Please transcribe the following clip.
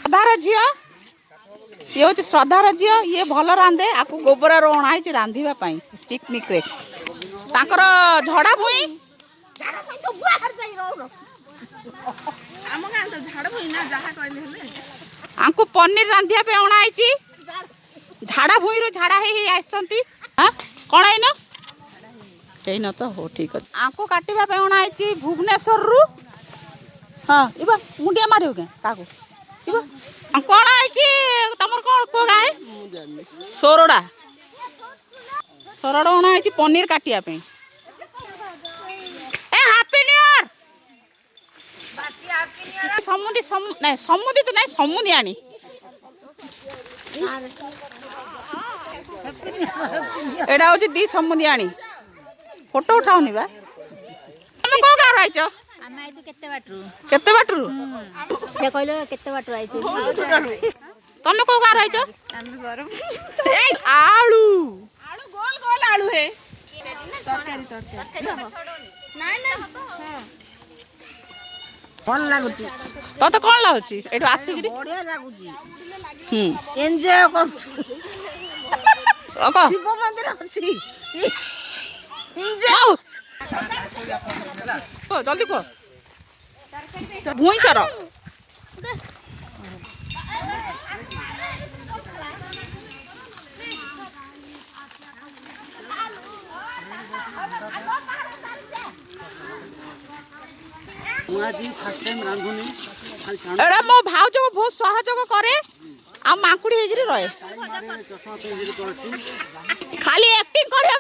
ଶ୍ରଦ୍ଧାର ଝିଅ ये हूँ श्रद्धार झी ये भल रांधे आपको गोबर अणाई रांधिबा पिकनिक रे ताकर झड़ा भुई आंकु पनीर रांधिया पे अणाई झाड़ा भुई रो झाड़ा हे आसती कौन है न तो हो ठीक अच्छे आंकु काटिबा पे अणाई भुवनेश्वर रु हाँ इबा मुंडिया मारियो के ताको इबा कौन है तमर कौन को गाय सोरड़ा सोरड़ा अणा है पनीर काटिया पे ए हैप्पी न्यू ईयर समुदी नहीं समुदी तो नहीं समुदी आनी एडा होची दी समुदी आनी फोटो उठाओनी बा तुम को गार आइचो आमे आइचो केते बाटरू से कहलो केते बाटरू आइचो तुम को गार आइचो आमे गरम ए आलू आलू गोल गोल आलू है तरकारी नहीं ना भल लागुची तो कौन लागुची एठो आसिगिरी बढ़िया लागुची एन्जॉय करछु ओको शिव मंदिर अछि जाओ ओ जल्दी को भुई सर एड़ा मो भाउज को बहुत सहयोग करे आ माकुड़ी हेगिरी रहे खाली एक्टिंग करे